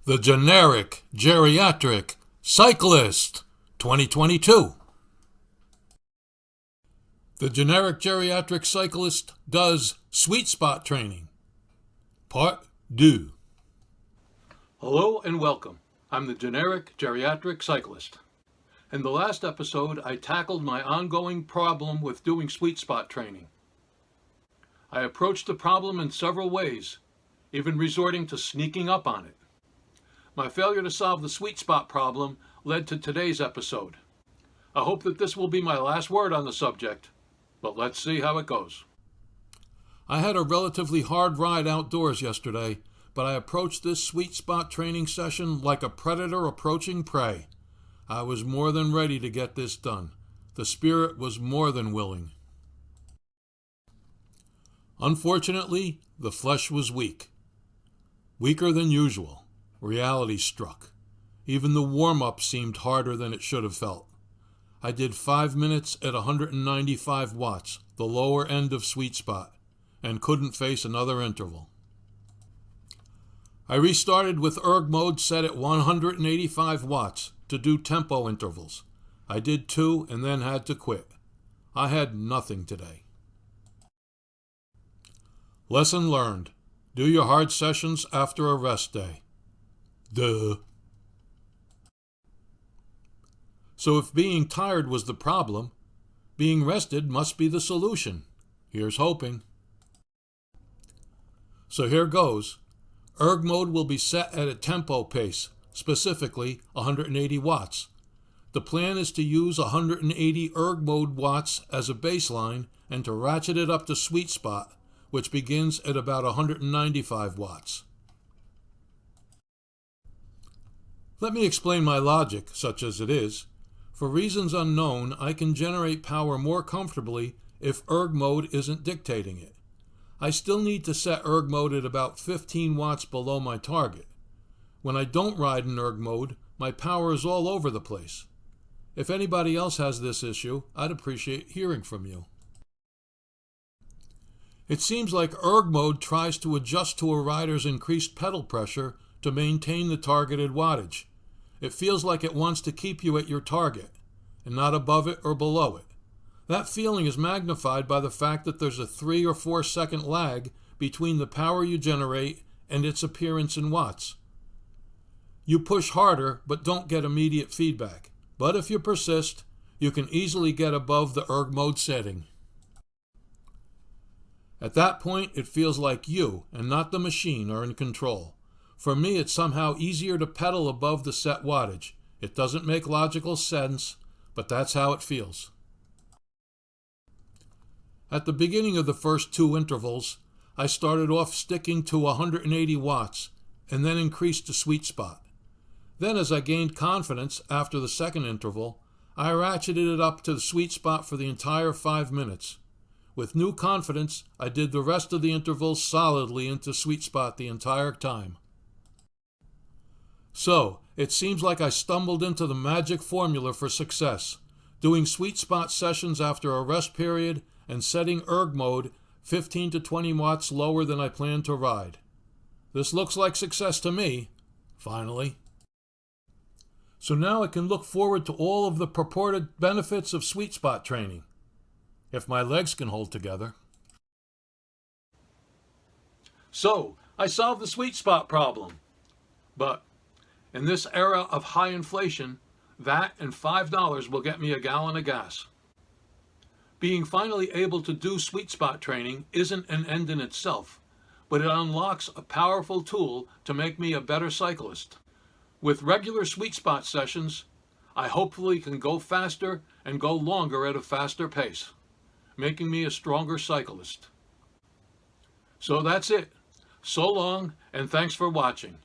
The Generic Geriatric Cyclist 2022. The Generic Geriatric Cyclist does sweet spot training. Part Deux. Hello and welcome. I'm the Generic Geriatric Cyclist. In the last episode, I tackled my ongoing problem with doing sweet spot training. I approached the problem in several ways, even resorting to sneaking up on it. My failure to solve the sweet spot problem led to today's episode. I hope that this will be my last word on the subject, but let's see how it goes. I had a relatively hard ride outdoors yesterday, but I approached this sweet spot training session like a predator approaching prey. I was more than ready to get this done. The spirit was more than willing. Unfortunately, the flesh was weak. Weaker than usual. Reality struck. Even the warm-up seemed harder than it should have felt. I did 5 minutes at 195 watts, the lower end of sweet spot, and couldn't face another interval. I restarted with erg mode set at 185 watts to do tempo intervals. I did 2 and then had to quit. I had nothing today. Lesson learned. Do your hard sessions after a rest day. Duh. So if being tired was the problem, being rested must be the solution. Here's hoping. So here goes. Erg mode will be set at a tempo pace, specifically 180 watts. The plan is to use 180 erg mode watts as a baseline and to ratchet it up to sweet spot, which begins at about 195 watts. Let me explain my logic, such as it is. For reasons unknown, I can generate power more comfortably if erg mode isn't dictating it. I still need to set erg mode at about 15 watts below my target. When I don't ride in erg mode, my power is all over the place. If anybody else has this issue, I'd appreciate hearing from you. It seems like erg mode tries to adjust to a rider's increased pedal pressure to maintain the targeted wattage. It feels like it wants to keep you at your target, and not above it or below it. That feeling is magnified by the fact that there's a 3 or 4 second lag between the power you generate and its appearance in watts. You push harder, but don't get immediate feedback. But if you persist, you can easily get above the erg mode setting. At that point, it feels like you, and not the machine, are in control. For me, it's somehow easier to pedal above the set wattage. It doesn't make logical sense, but that's how it feels. At the beginning of the first 2 intervals, I started off sticking to 180 watts and then increased to sweet spot. Then as I gained confidence after the second interval, I ratcheted it up to the sweet spot for the entire 5 minutes. With new confidence, I did the rest of the intervals solidly into sweet spot the entire time. So, it seems like I stumbled into the magic formula for success, doing sweet spot sessions after a rest period and setting erg mode 15 to 20 watts lower than I planned to ride. This looks like success to me, finally. So now I can look forward to all of the purported benefits of sweet spot training, if my legs can hold together. So, I solved the sweet spot problem. But in this era of high inflation, that and $5 will get me a gallon of gas. Being finally able to do sweet spot training isn't an end in itself, but it unlocks a powerful tool to make me a better cyclist. With regular sweet spot sessions, I hopefully can go faster and go longer at a faster pace, making me a stronger cyclist. So that's it. So long, and thanks for watching.